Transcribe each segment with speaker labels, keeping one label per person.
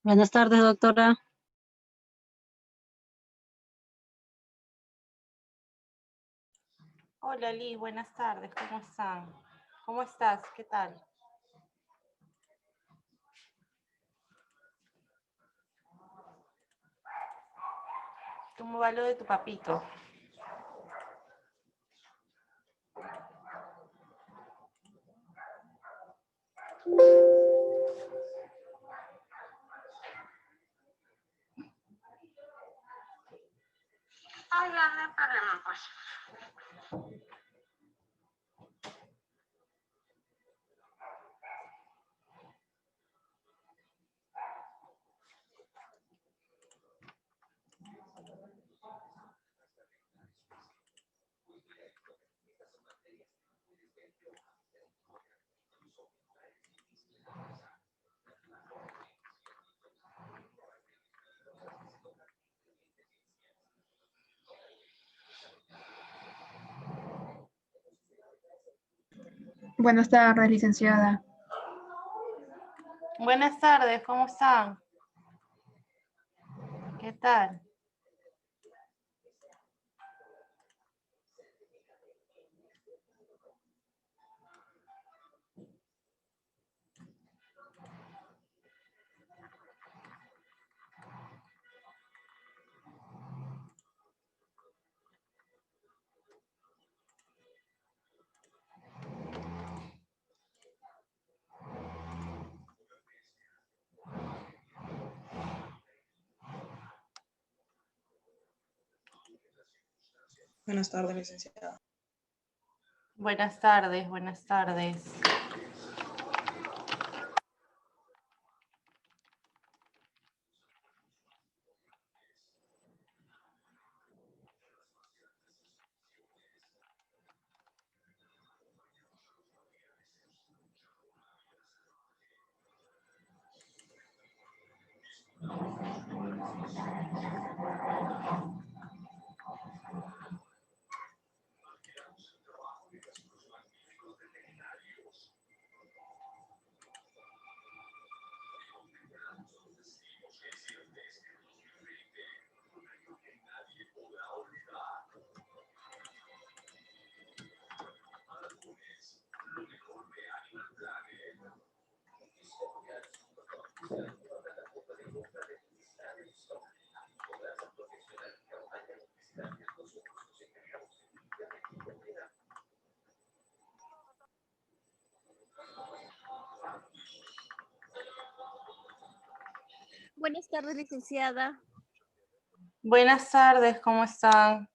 Speaker 1: Buenas tardes, doctora.
Speaker 2: Hola Liz, buenas tardes, ¿cómo están? ¿Cómo estás? ¿Qué tal? ¿Cómo va lo de tu papito?
Speaker 3: Ah, ya, no hay problema, pues.
Speaker 4: Buenas tardes, licenciada.
Speaker 2: Buenas tardes, ¿cómo están? ¿Qué tal?
Speaker 5: Buenas tardes, licenciada.
Speaker 2: Buenas tardes, buenas tardes.
Speaker 6: Buenas tardes, licenciada.
Speaker 2: Buenas tardes, ¿cómo están?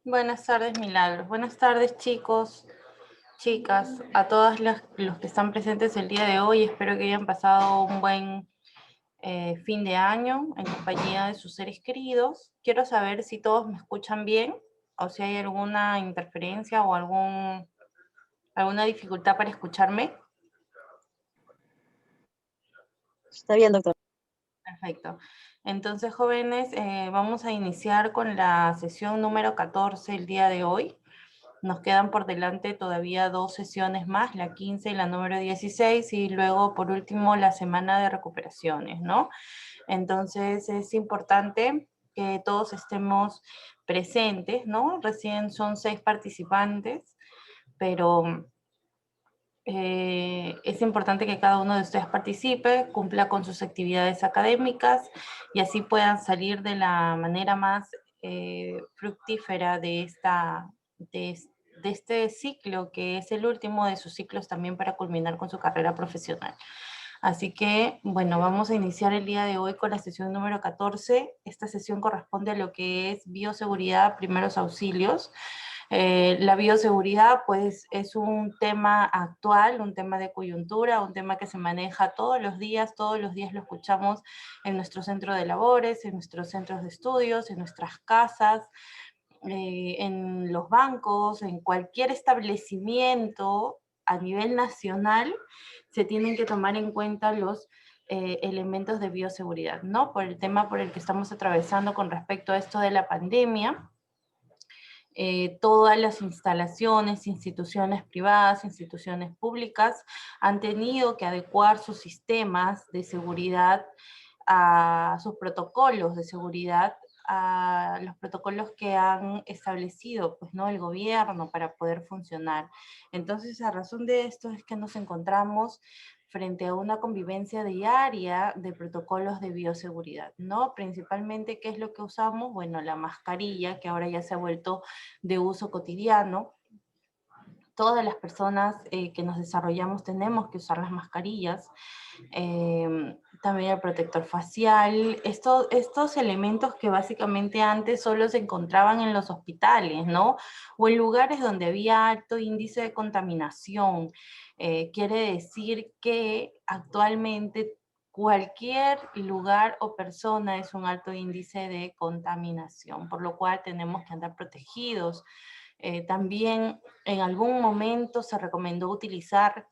Speaker 2: Buenas tardes, Milagros. Buenas tardes, chicos, chicas, a todos los que están presentes el día de hoy. Espero que hayan pasado un buen fin de año en compañía de sus seres queridos. Quiero saber si todos me escuchan bien o si hay alguna interferencia o alguna dificultad para escucharme.
Speaker 6: Está bien, doctor.
Speaker 2: Perfecto. Entonces, jóvenes, vamos a iniciar con la sesión número 14 el día de hoy. Nos quedan por delante todavía 2 sesiones más, la 15 y la número 16, y luego, por último, la semana de recuperaciones, ¿no? Entonces, es importante que todos estemos presentes, ¿no? Recién son 6 participantes, pero es importante que cada uno de ustedes participe, cumpla con sus actividades académicas y así puedan salir de la manera más fructífera de este ciclo, que es el último de sus ciclos también para culminar con su carrera profesional. Así que, bueno, vamos a iniciar el día de hoy con la sesión número 14. Esta sesión corresponde a lo que es bioseguridad, primeros auxilios. La bioseguridad, pues, es un tema actual, un tema de coyuntura, un tema que se maneja todos los días lo escuchamos en nuestro centro de labores, en nuestros centros de estudios, en nuestras casas, en los bancos, en cualquier establecimiento a nivel nacional, se tienen que tomar en cuenta los elementos de bioseguridad, ¿no? Por el tema por el que estamos atravesando con respecto a esto de la pandemia. Todas las instalaciones, instituciones privadas, instituciones públicas han tenido que adecuar sus sistemas de seguridad a sus protocolos de seguridad, a los protocolos que han establecido, pues, ¿no?, el gobierno para poder funcionar. Entonces, a razón de esto es que nos encontramos frente a una convivencia diaria de protocolos de bioseguridad, ¿no? Principalmente, ¿qué es lo que usamos? Bueno, la mascarilla, que ahora ya se ha vuelto de uso cotidiano. Todas las personas que nos desarrollamos tenemos que usar las mascarillas. También el protector facial, estos elementos que básicamente antes solo se encontraban en los hospitales, ¿no? O en lugares donde había alto índice de contaminación. Quiere decir que actualmente cualquier lugar o persona es un alto índice de contaminación, por lo cual tenemos que andar protegidos. También en algún momento se recomendó utilizar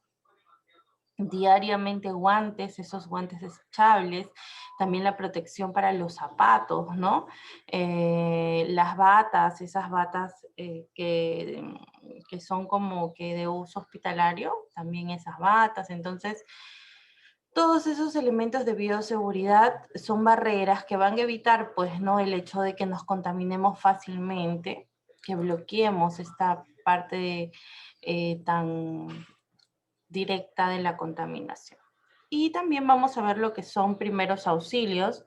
Speaker 2: diariamente guantes, esos guantes desechables, también la protección para los zapatos, ¿no? Las batas, esas batas que son como que de uso hospitalario, también esas batas. Entonces, todos esos elementos de bioseguridad son barreras que van a evitar, pues, ¿no?, el hecho de que nos contaminemos fácilmente, que bloqueemos esta parte tan directa de la contaminación. Y también vamos a ver lo que son primeros auxilios.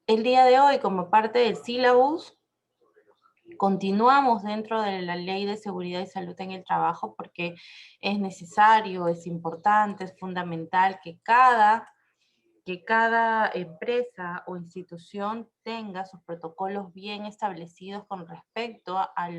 Speaker 2: El día de hoy, como parte del sílabus, continuamos dentro de la Ley de Seguridad y Salud en el Trabajo porque es necesario, es importante, es fundamental que cada empresa o institución tenga sus protocolos bien establecidos con respecto a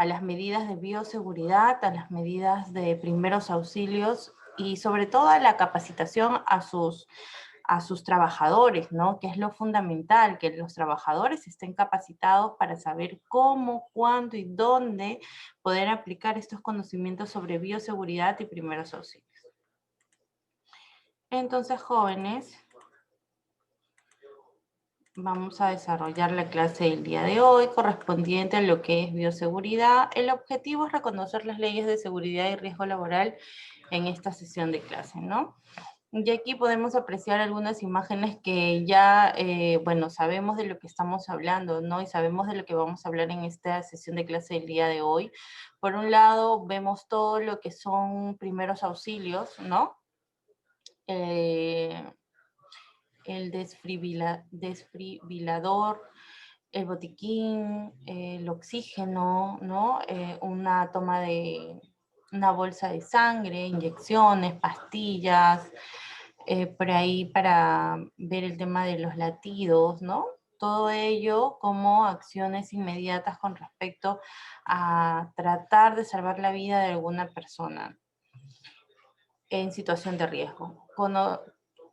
Speaker 2: las medidas de bioseguridad, a las medidas de primeros auxilios y sobre todo a la capacitación a sus trabajadores, ¿no? Que es lo fundamental, que los trabajadores estén capacitados para saber cómo, cuándo y dónde poder aplicar estos conocimientos sobre bioseguridad y primeros auxilios. Entonces, jóvenes, vamos a desarrollar la clase del día de hoy correspondiente a lo que es bioseguridad. El objetivo es reconocer las leyes de seguridad y riesgo laboral en esta sesión de clase, ¿no? Y aquí podemos apreciar algunas imágenes que ya, bueno, sabemos de lo que estamos hablando, ¿no? Y sabemos de lo que vamos a hablar en esta sesión de clase del día de hoy. Por un lado, vemos todo lo que son primeros auxilios, ¿no? El desfibrilador, el botiquín, el oxígeno, ¿no? Una toma de una bolsa de sangre, inyecciones, pastillas, por ahí para ver el tema de los latidos, ¿no? Todo ello como acciones inmediatas con respecto a tratar de salvar la vida de alguna persona en situación de riesgo.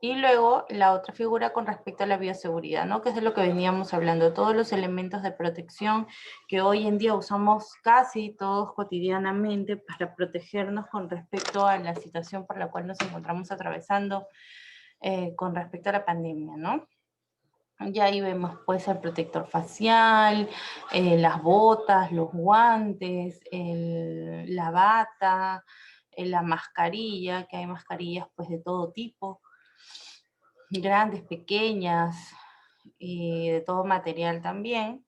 Speaker 2: Y luego la otra figura con respecto a la bioseguridad, ¿no? Que es de lo que veníamos hablando, todos los elementos de protección que hoy en día usamos casi todos cotidianamente para protegernos con respecto a la situación por la cual nos encontramos atravesando con respecto a la pandemia, ¿no? Y ahí vemos pues el protector facial, las botas, los guantes, la bata, la mascarilla, que hay mascarillas pues de todo tipo, grandes, pequeñas, y de todo material también.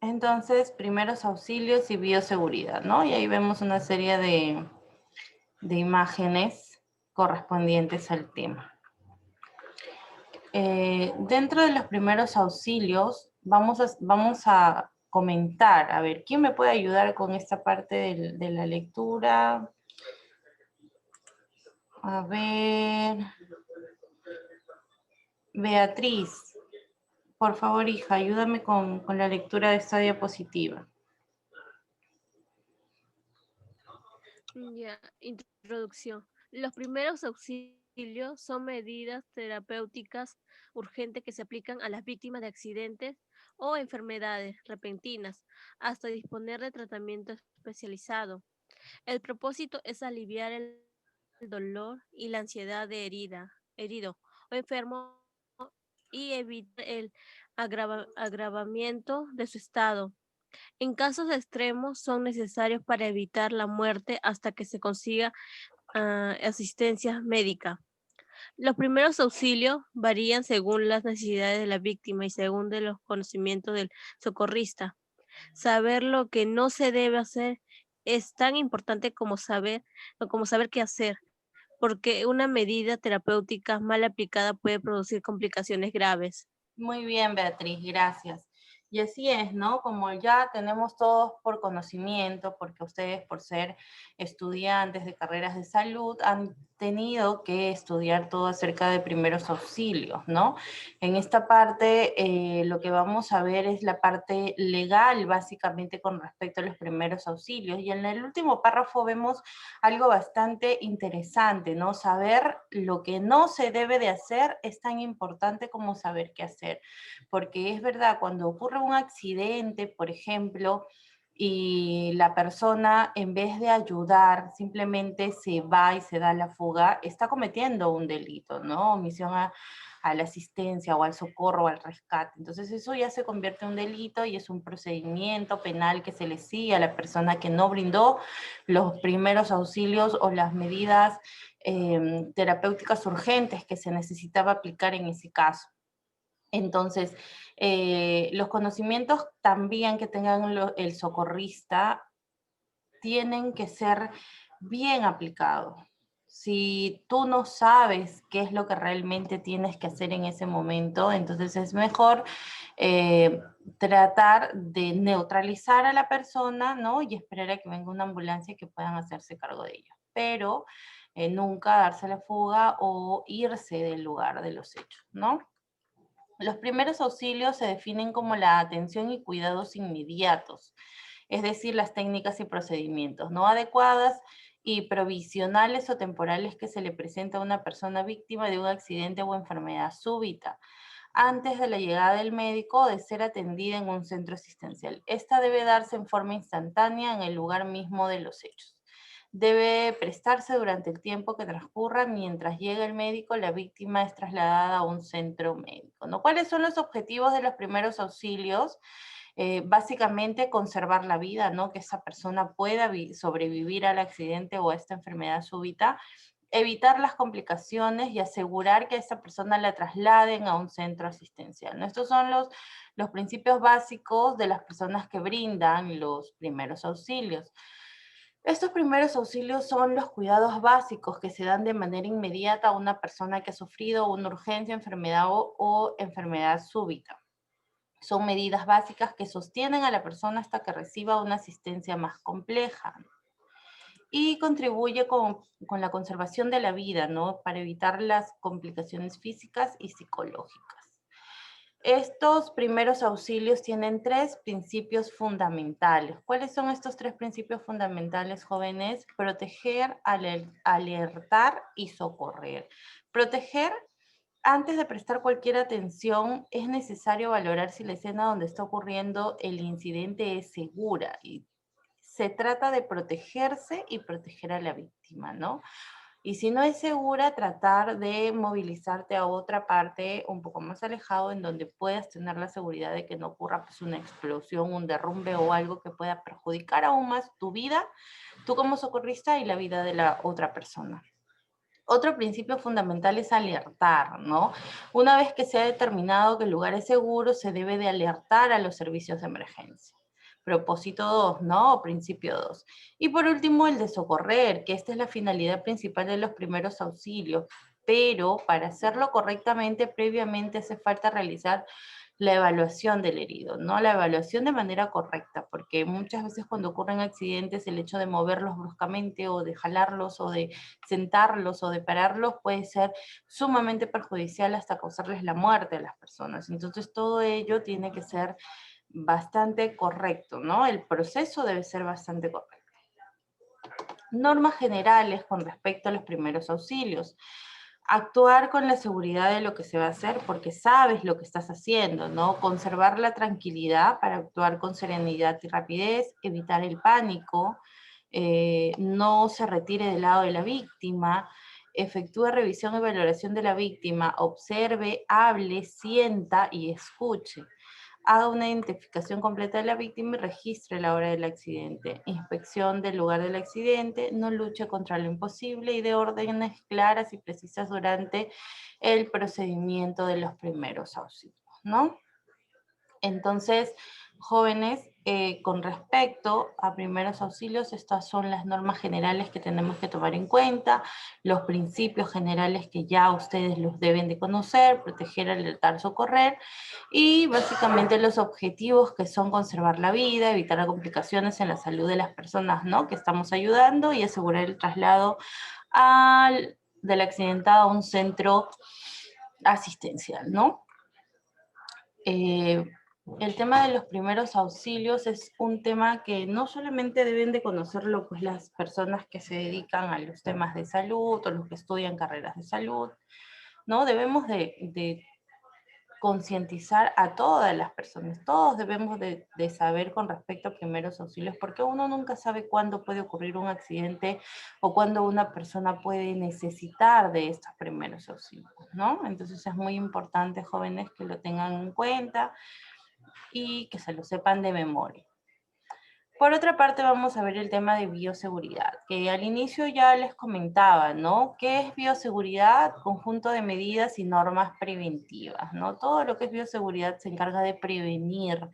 Speaker 2: Entonces, primeros auxilios y bioseguridad, ¿no? Y ahí vemos una serie de imágenes correspondientes al tema. Dentro de los primeros auxilios, vamos a comentar, a ver, ¿quién me puede ayudar con esta parte de la lectura? A ver, Beatriz, por favor, hija, ayúdame con la lectura de esta diapositiva.
Speaker 1: Ya, introducción. Los primeros auxilios son medidas terapéuticas urgentes que se aplican a las víctimas de accidentes o enfermedades repentinas hasta disponer de tratamiento especializado. El propósito es aliviar el dolor y la ansiedad de herido o enfermo y evitar el agravamiento de su estado. En casos extremos son necesarios para evitar la muerte hasta que se consiga asistencia médica. Los primeros auxilios varían según las necesidades de la víctima y según de los conocimientos del socorrista. Saber lo que no se debe hacer es tan importante como saber qué hacer, porque una medida terapéutica mal aplicada puede producir complicaciones graves.
Speaker 2: Muy bien, Beatriz, gracias. Y así es, ¿no? Como ya tenemos todos por conocimiento, porque ustedes por ser estudiantes de carreras de salud han tenido que estudiar todo acerca de primeros auxilios, ¿no? En esta parte lo que vamos a ver es la parte legal, básicamente con respecto a los primeros auxilios. Y en el último párrafo vemos algo bastante interesante, ¿no? Saber lo que no se debe de hacer es tan importante como saber qué hacer. Porque es verdad, cuando ocurre un accidente, por ejemplo, y la persona en vez de ayudar simplemente se va y se da la fuga, está cometiendo un delito, ¿no? Omisión a la asistencia o al socorro o al rescate. Entonces eso ya se convierte en un delito y es un procedimiento penal que se le sigue a la persona que no brindó los primeros auxilios o las medidas terapéuticas urgentes que se necesitaba aplicar en ese caso. Entonces, los conocimientos también que tengan el socorrista tienen que ser bien aplicados. Si tú no sabes qué es lo que realmente tienes que hacer en ese momento, entonces es mejor tratar de neutralizar a la persona, ¿no? Y esperar a que venga una ambulancia y que puedan hacerse cargo de ello. Pero nunca darse la fuga o irse del lugar de los hechos, ¿no? Los primeros auxilios se definen como la atención y cuidados inmediatos, es decir, las técnicas y procedimientos no adecuadas y provisionales o temporales que se le presenta a una persona víctima de un accidente o enfermedad súbita, antes de la llegada del médico o de ser atendida en un centro asistencial. Esta debe darse en forma instantánea en el lugar mismo de los hechos. Debe prestarse durante el tiempo que transcurra mientras llega el médico, la víctima es trasladada a un centro médico, ¿no? ¿Cuáles son los objetivos de los primeros auxilios? Básicamente conservar la vida, ¿no? Que esa persona pueda sobrevivir al accidente o a esta enfermedad súbita, evitar las complicaciones y asegurar que a esa persona la trasladen a un centro asistencial, ¿no? Estos son los principios básicos de las personas que brindan los primeros auxilios. Estos primeros auxilios son los cuidados básicos que se dan de manera inmediata a una persona que ha sufrido una urgencia, enfermedad o enfermedad súbita. Son medidas básicas que sostienen a la persona hasta que reciba una asistencia más compleja. Y contribuye con la conservación de la vida, ¿no? Para evitar las complicaciones físicas y psicológicas. Estos primeros auxilios tienen 3 principios fundamentales. ¿Cuáles son estos 3 principios fundamentales, jóvenes? Proteger, alertar y socorrer. Proteger. Antes de prestar cualquier atención, es necesario valorar si la escena donde está ocurriendo el incidente es segura. Y se trata de protegerse y proteger a la víctima, ¿no? Y si no es segura, tratar de movilizarte a otra parte un poco más alejado en donde puedas tener la seguridad de que no ocurra pues, una explosión, un derrumbe o algo que pueda perjudicar aún más tu vida, tú como socorrista y la vida de la otra persona. Otro principio fundamental es alertar, ¿no? Una vez que se ha determinado que el lugar es seguro, se debe de alertar a los servicios de emergencia. Propósito 2, ¿no? O principio 2. Y por último, el de socorrer, que esta es la finalidad principal de los primeros auxilios, pero para hacerlo correctamente, previamente hace falta realizar la evaluación del herido, ¿no? La evaluación de manera correcta, porque muchas veces cuando ocurren accidentes, el hecho de moverlos bruscamente o de jalarlos o de sentarlos o de pararlos puede ser sumamente perjudicial hasta causarles la muerte a las personas. Entonces todo ello tiene que ser bastante correcto, ¿no? El proceso debe ser bastante correcto. Normas generales con respecto a los primeros auxilios. Actuar con la seguridad de lo que se va a hacer porque sabes lo que estás haciendo, ¿no? Conservar la tranquilidad para actuar con serenidad y rapidez, evitar el pánico, no se retire del lado de la víctima, efectúe revisión y valoración de la víctima, observe, hable, sienta y escuche. Haga una identificación completa de la víctima y registre la hora del accidente. Inspección del lugar del accidente, no luche contra lo imposible y dé órdenes claras y precisas durante el procedimiento de los primeros auxilios, ¿no? Entonces, jóvenes, con respecto a primeros auxilios, estas son las normas generales que tenemos que tomar en cuenta, los principios generales que ya ustedes los deben de conocer, proteger, alertar, socorrer, y básicamente los objetivos que son conservar la vida, evitar complicaciones en la salud de las personas, ¿no? Que estamos ayudando y asegurar el traslado del accidentado a un centro asistencial, ¿no? El tema de los primeros auxilios es un tema que no solamente deben de conocerlo pues, las personas que se dedican a los temas de salud o los que estudian carreras de salud, ¿no? Debemos de concientizar a todas las personas, todos debemos de saber con respecto a primeros auxilios, porque uno nunca sabe cuándo puede ocurrir un accidente o cuándo una persona puede necesitar de estos primeros auxilios, ¿no? Entonces es muy importante, jóvenes, que lo tengan en cuenta y que se lo sepan de memoria. Por otra parte, vamos a ver el tema de bioseguridad, que al inicio ya les comentaba, ¿no? ¿Qué es bioseguridad? Conjunto de medidas y normas preventivas, ¿no? Todo lo que es bioseguridad se encarga de prevenir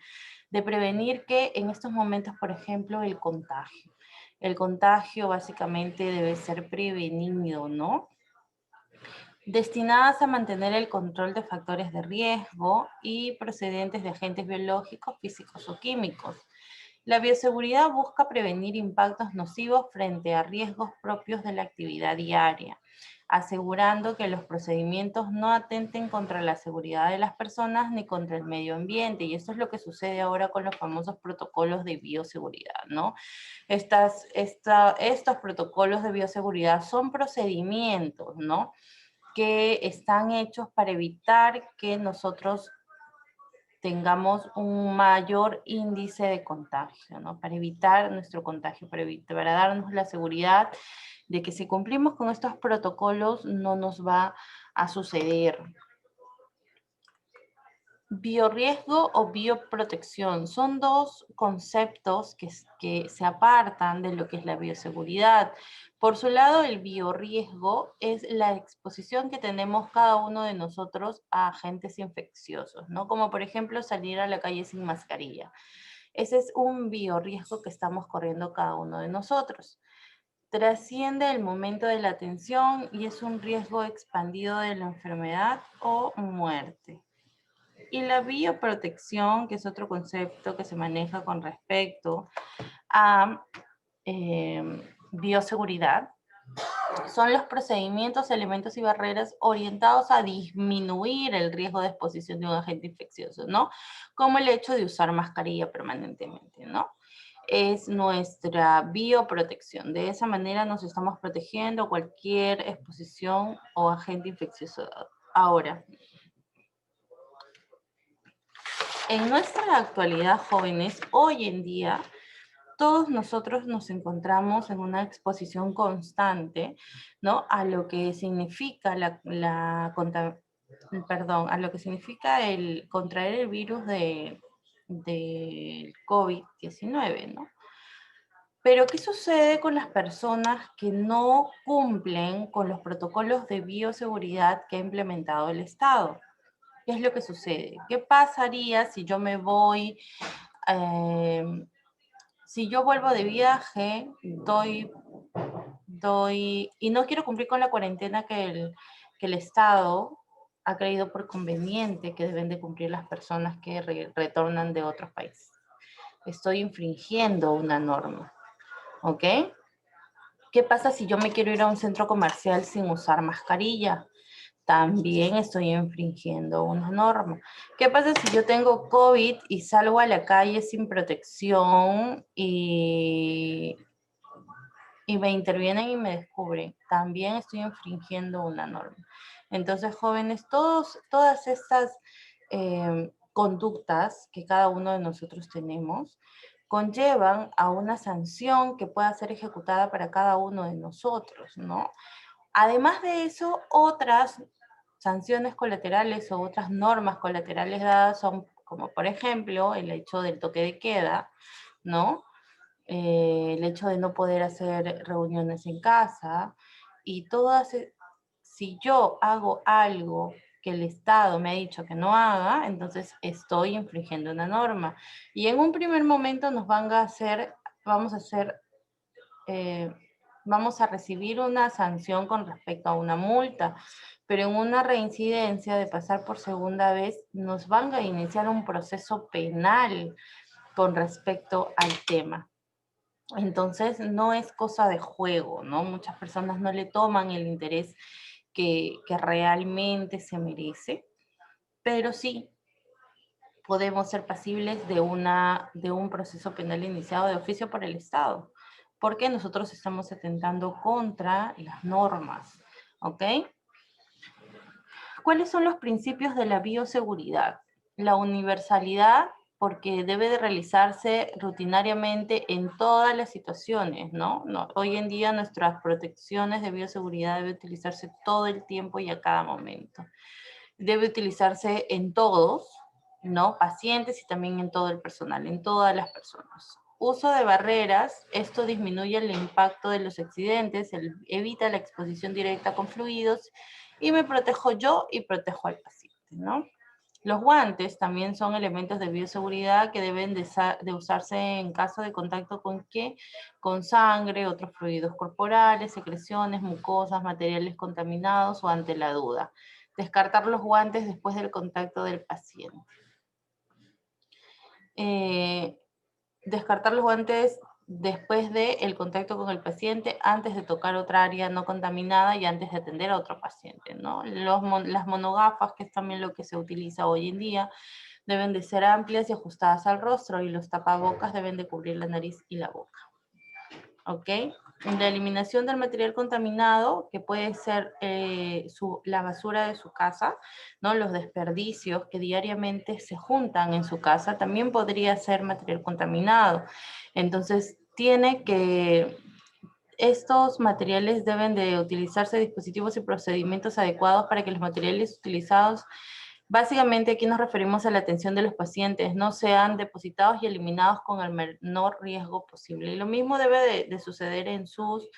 Speaker 2: que en estos momentos, por ejemplo, el contagio. El contagio básicamente debe ser prevenido, ¿no? Destinadas a mantener el control de factores de riesgo y procedentes de agentes biológicos, físicos o químicos. La bioseguridad busca prevenir impactos nocivos frente a riesgos propios de la actividad diaria, asegurando que los procedimientos no atenten contra la seguridad de las personas ni contra el medio ambiente. Y esto es lo que sucede ahora con los famosos protocolos de bioseguridad, ¿no? Estos protocolos de bioseguridad son procedimientos, ¿no? Que están hechos para evitar que nosotros tengamos un mayor índice de contagio, ¿no? Para evitar nuestro contagio, para darnos la seguridad de que si cumplimos con estos protocolos no nos va a suceder. Biorriesgo o bioprotección son dos conceptos que se apartan de lo que es la bioseguridad. Por su lado, el biorriesgo es la exposición que tenemos cada uno de nosotros a agentes infecciosos, ¿no? Como por ejemplo salir a la calle sin mascarilla. Ese es un biorriesgo que estamos corriendo cada uno de nosotros. Trasciende el momento de la atención y es un riesgo expandido de la enfermedad o muerte. Y la bioprotección, que es otro concepto que se maneja con respecto a bioseguridad, son los procedimientos, elementos y barreras orientados a disminuir el riesgo de exposición de un agente infeccioso, ¿no? Como el hecho de usar mascarilla permanentemente, ¿no? Es nuestra bioprotección. De esa manera nos estamos protegiendo cualquier exposición o agente infeccioso. Ahora, en nuestra actualidad, jóvenes, hoy en día, todos nosotros nos encontramos en una exposición constante, ¿no? A lo que significa a lo que significa el contraer el virus del COVID-19, ¿no? Pero, ¿qué sucede con las personas que no cumplen con los protocolos de bioseguridad que ha implementado el Estado? ¿Qué es lo que sucede? ¿Qué pasaría si yo me voy, si yo vuelvo de viaje, y no quiero cumplir con la cuarentena que el Estado ha creído por conveniente que deben de cumplir las personas que retornan de otros países? Estoy infringiendo una norma, ¿ok? ¿Qué pasa si yo me quiero ir a un centro comercial sin usar mascarilla? También estoy infringiendo una norma. ¿Qué pasa si yo tengo COVID y salgo a la calle sin protección y me intervienen y me descubren? También estoy infringiendo una norma. Entonces, jóvenes, todas estas conductas que cada uno de nosotros tenemos conllevan a una sanción que pueda ser ejecutada para cada uno de nosotros, ¿no? Además de eso, otras sanciones colaterales o otras normas colaterales dadas son, como por ejemplo, el hecho del toque de queda, ¿no? El hecho de no poder hacer reuniones en casa, y si yo hago algo que el Estado me ha dicho que no haga, entonces estoy infringiendo una norma. Y en un primer momento vamos a recibir una sanción con respecto a una multa, pero en una reincidencia de pasar por segunda vez, nos van a iniciar un proceso penal con respecto al tema. Entonces, no es cosa de juego, ¿no? Muchas personas no le toman el interés que realmente se merece, pero sí podemos ser pasibles de un proceso penal iniciado de oficio por el Estado, porque nosotros estamos atentando contra las normas, ¿ok? ¿Cuáles son los principios de la bioseguridad? La universalidad, porque debe de realizarse rutinariamente en todas las situaciones, ¿no? Hoy en día nuestras protecciones de bioseguridad deben utilizarse todo el tiempo y a cada momento. Debe utilizarse en todos, ¿no? Pacientes y también en todo el personal, en todas las personas. Uso de barreras, esto disminuye el impacto de los accidentes, evita la exposición directa con fluidos, y me protejo yo y protejo al paciente, ¿no? Los guantes también son elementos de bioseguridad que deben de usarse en caso de contacto con ¿qué? Con sangre, otros fluidos corporales, secreciones, mucosas, materiales contaminados o ante la duda. Descartar los guantes después del contacto del paciente. Descartar los guantes después del contacto con el paciente, antes de tocar otra área no contaminada y antes de atender a otro paciente, ¿no? Las monogafas, que es también lo que se utiliza hoy en día, deben de ser amplias y ajustadas al rostro, y los tapabocas deben de cubrir la nariz y la boca. ¿Ok? La eliminación del material contaminado, que puede ser la basura de su casa, ¿no? Los desperdicios que diariamente se juntan en su casa, también podría ser material contaminado. Entonces, estos materiales deben de utilizarse dispositivos y procedimientos adecuados para que los materiales utilizados Básicamente aquí nos referimos a la atención de los pacientes, no sean depositados y eliminados con el menor riesgo posible. Y lo mismo debe de suceder en sus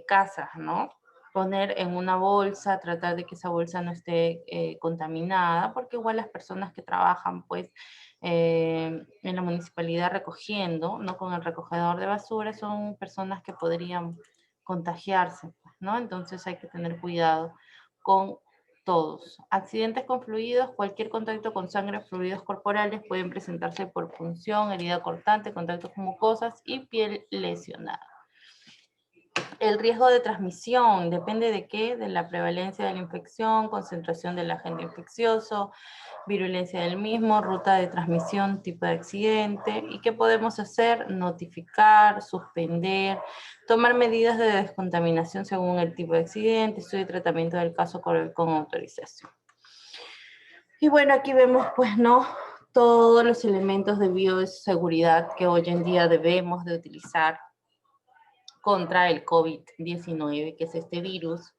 Speaker 2: casas, ¿no? Poner en una bolsa, tratar de que esa bolsa no esté contaminada, porque igual las personas que trabajan pues en la municipalidad recogiendo, ¿no? Con el recogedor de basura, son personas que podrían contagiarse, pues, ¿no? Entonces hay que tener cuidado con todos. Accidentes con fluidos, cualquier contacto con sangre, fluidos corporales pueden presentarse por punción, herida cortante, contacto con mucosas y piel lesionada. El riesgo de transmisión depende de qué, de la prevalencia de la infección, concentración del agente infeccioso, virulencia del mismo, ruta de transmisión, tipo de accidente. ¿Y qué podemos hacer? Notificar, suspender, tomar medidas de descontaminación según el tipo de accidente, estudio y tratamiento del caso con autorización. Y bueno, aquí vemos pues, ¿no? Todos los elementos de bioseguridad que hoy en día debemos de utilizar contra el COVID-19, que es este virus,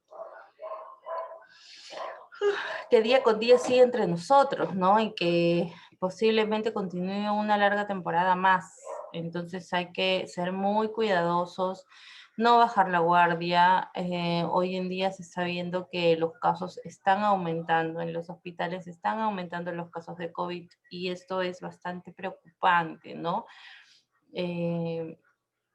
Speaker 2: que día con día sigue entre nosotros, ¿no? Y que posiblemente continúe una larga temporada más. Entonces hay que ser muy cuidadosos, no bajar la guardia. Hoy en día se está viendo que los casos están aumentando, en los hospitales están aumentando los casos de COVID y esto es bastante preocupante, ¿no?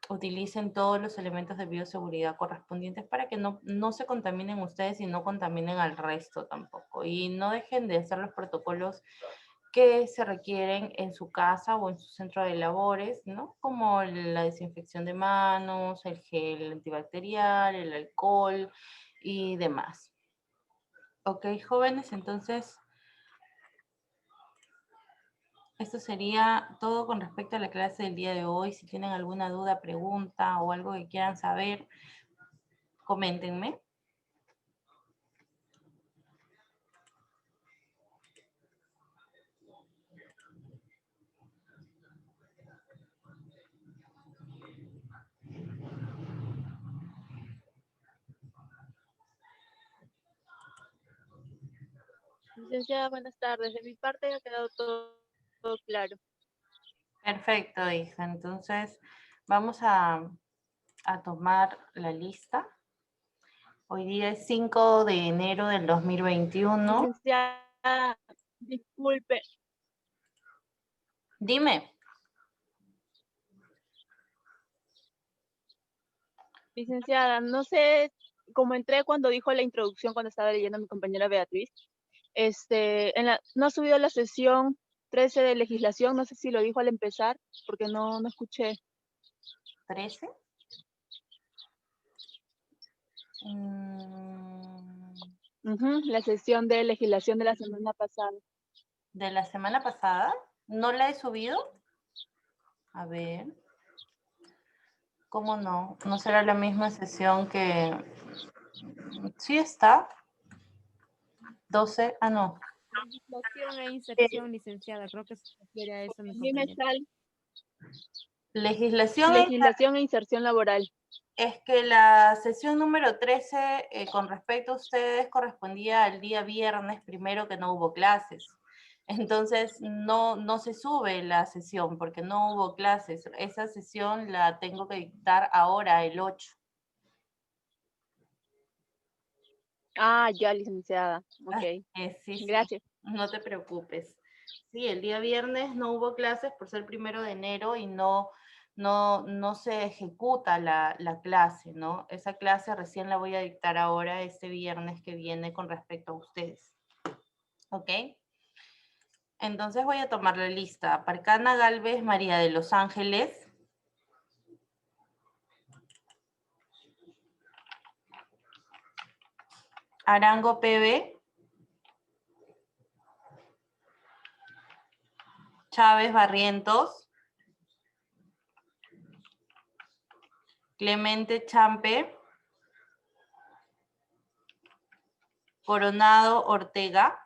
Speaker 2: Utilicen todos los elementos de bioseguridad correspondientes para que no se contaminen ustedes y no contaminen al resto tampoco. Y no dejen de hacer los protocolos que se requieren en su casa o en su centro de labores, ¿no? Como la desinfección de manos, el gel antibacterial, el alcohol y demás. Ok, jóvenes, entonces esto sería todo con respecto a la clase del día de hoy. Si tienen alguna duda, pregunta o algo que quieran saber, coméntenme.
Speaker 4: Licenciada, buenas tardes. De mi parte ha quedado todo claro.
Speaker 2: Perfecto, hija. Entonces, vamos a tomar la lista. Hoy día es 5 de enero del 2021.
Speaker 4: Licenciada, disculpe.
Speaker 2: Dime.
Speaker 4: Licenciada, no sé cómo entré cuando dijo la introducción, cuando estaba leyendo a mi compañera Beatriz. No ha subido la sesión 13 de legislación, no sé si lo dijo al empezar, porque no escuché.
Speaker 2: ¿13?
Speaker 4: La sesión de legislación de la semana pasada.
Speaker 2: ¿De la semana pasada? ¿No la he subido? A ver. ¿Cómo no? ¿No será la misma sesión que...? Sí está. 12, no.
Speaker 7: Legislación e inserción, licenciada. Creo que se refiere a eso mi
Speaker 4: A mí me
Speaker 7: compañera.
Speaker 4: sale
Speaker 2: Legislación
Speaker 4: legislación e inserción laboral.
Speaker 2: es que la sesión número 13, con respecto a ustedes, correspondía al día viernes primero que no hubo clases. Entonces, no se sube la sesión porque no hubo clases. Esa sesión la tengo que dictar ahora, el 8.
Speaker 4: Ah, ya, licenciada. Ok.
Speaker 2: Sí,
Speaker 4: Gracias.
Speaker 2: no te preocupes. Sí, el día viernes no hubo clases por ser 1 de enero y no se ejecuta la clase, ¿no? Esa clase recién la voy a dictar ahora este viernes que viene con respecto a ustedes. ¿Ok? Entonces voy a tomar la lista. Parcana Galvez, María de los Ángeles. Arango PB. Chávez Barrientos. Clemente Champe. Coronado Ortega.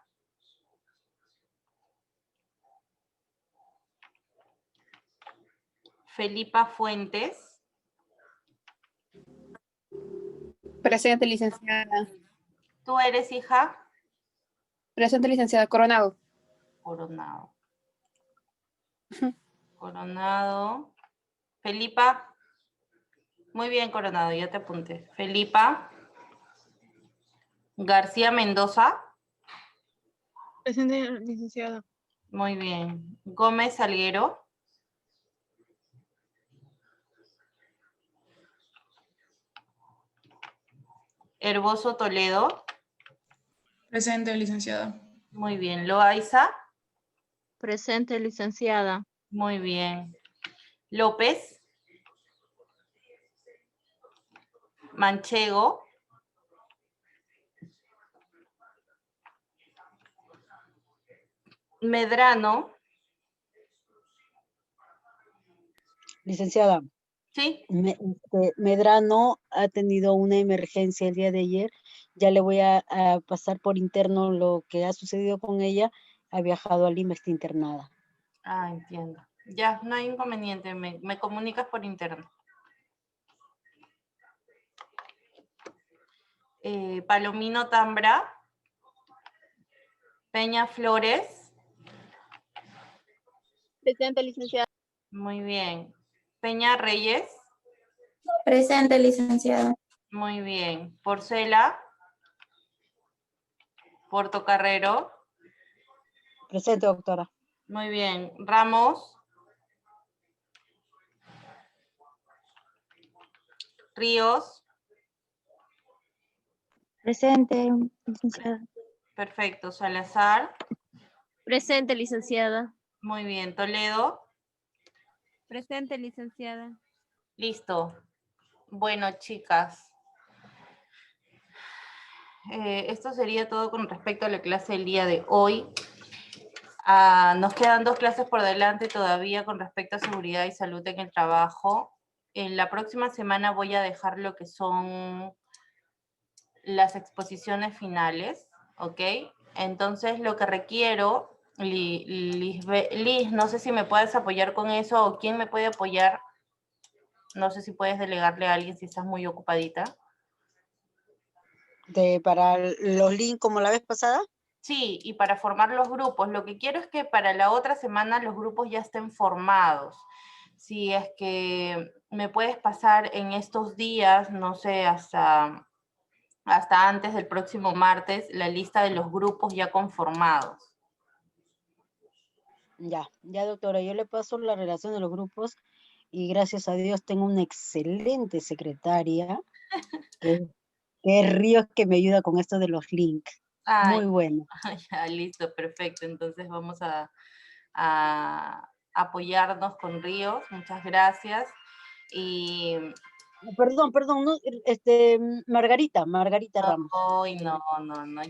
Speaker 2: Felipa Fuentes.
Speaker 8: Presente, licenciada.
Speaker 2: ¿Tú eres hija?
Speaker 8: Presente, licenciada. Coronado.
Speaker 2: Coronado.
Speaker 8: Ujú.
Speaker 2: Coronado. Felipa. Muy bien, Coronado, ya te apunté. Felipa. García Mendoza.
Speaker 4: Presente, licenciada.
Speaker 2: Muy bien. Gómez Salguero. Herboso Toledo.
Speaker 5: Presente, licenciada.
Speaker 2: Muy bien. Loaiza.
Speaker 1: Presente, licenciada.
Speaker 2: Muy bien. López. Manchego. Medrano.
Speaker 6: Licenciada,
Speaker 2: Sí.
Speaker 6: Medrano ha tenido una emergencia el día de ayer. Ya le voy a pasar por interno lo que ha sucedido con ella. Ha viajado a Lima, está internada.
Speaker 2: Ah, entiendo. Ya, no hay inconveniente. Me comunicas por interno. Palomino Tambra. Peña Flores.
Speaker 4: Presente, licenciada.
Speaker 2: Muy bien. Peña Reyes.
Speaker 9: Presente, licenciada.
Speaker 2: Muy bien. Porcela. Portocarrero.
Speaker 6: Presente, doctora.
Speaker 2: Muy bien. Ramos. Ríos.
Speaker 9: Presente, licenciada.
Speaker 2: Perfecto. Salazar.
Speaker 1: Presente, licenciada.
Speaker 2: Muy bien. Toledo.
Speaker 7: Presente, licenciada.
Speaker 2: Listo. Bueno, chicas. Esto sería todo con respecto a la clase del día de hoy. Nos quedan 2 clases por delante todavía con respecto a seguridad y salud en el trabajo. En la próxima semana voy a dejar lo que son las exposiciones finales, ¿ok? Entonces lo que requiero, Liz, no sé si me puedes apoyar con eso o quién me puede apoyar. No sé si puedes delegarle a alguien si estás muy ocupadita.
Speaker 6: Para los links como la vez pasada.
Speaker 2: Sí, y para formar los grupos. Lo que quiero es que para la otra semana los grupos ya estén formados. Si es que me puedes pasar en estos días, no sé, hasta antes del próximo martes, la lista de los grupos ya conformados.
Speaker 6: Ya, doctora, yo le paso la relación de los grupos y gracias a Dios tengo una excelente secretaria que es Ríos, que me ayuda con esto de los links.
Speaker 2: Ay,
Speaker 6: Muy bueno.
Speaker 2: ya, listo, perfecto. Entonces vamos a apoyarnos con Ríos. Muchas gracias. Y
Speaker 6: Perdón, no, Margarita Ramos.
Speaker 2: ay, no.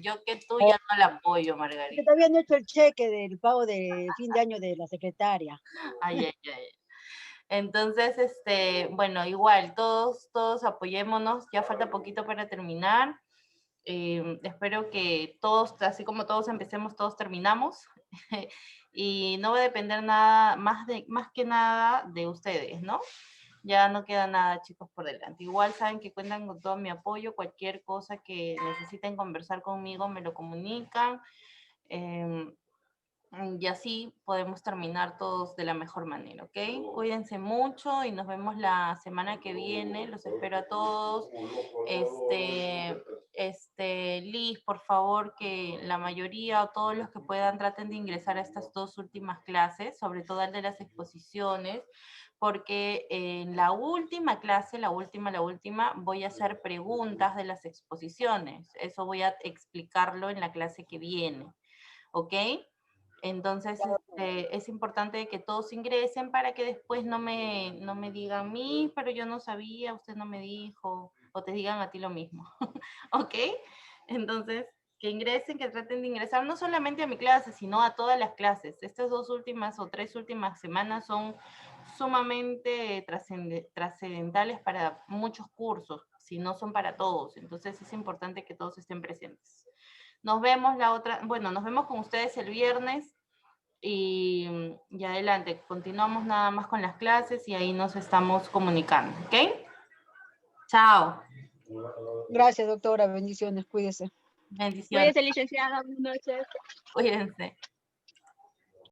Speaker 2: Yo que tú ya no la apoyo,
Speaker 6: Que
Speaker 2: Margarita.
Speaker 6: todavía no he hecho el cheque del pago de fin de año de la secretaria.
Speaker 2: Ay. Entonces, bueno, igual, todos apoyémonos. Ya falta poquito para terminar. Espero que todos, así como todos empecemos, todos terminamos. Y no va a depender nada más que nada de ustedes, ¿no? Ya no queda nada, chicos, por delante. Igual saben que cuentan con todo mi apoyo. Cualquier cosa que necesiten conversar conmigo, me lo comunican. Y así podemos terminar todos de la mejor manera, ¿ok? Cuídense mucho y nos vemos la semana que viene. Los espero a todos. Liz, por favor, que la mayoría o todos los que puedan traten de ingresar a estas 2 últimas clases, sobre todo el de las exposiciones, porque en la última clase, la última, voy a hacer preguntas de las exposiciones. Eso voy a explicarlo en la clase que viene, ¿ok? Entonces, es importante que todos ingresen para que después no me digan, mí, pero yo no sabía, usted no me dijo, o te digan a ti lo mismo, ¿ok? Entonces, que ingresen, que traten de ingresar no solamente a mi clase, sino a todas las clases. Estas 2 últimas o 3 últimas semanas son sumamente trascendentales para muchos cursos, si no son para todos. Entonces, es importante que todos estén presentes. Nos vemos nos vemos con ustedes el viernes y adelante, continuamos nada más con las clases y ahí nos estamos comunicando, ¿ok? Chao.
Speaker 6: Gracias, doctora. Bendiciones. Cuídese.
Speaker 2: Bendiciones.
Speaker 4: Cuídese, licenciada. Buenas noches.
Speaker 2: Cuídense.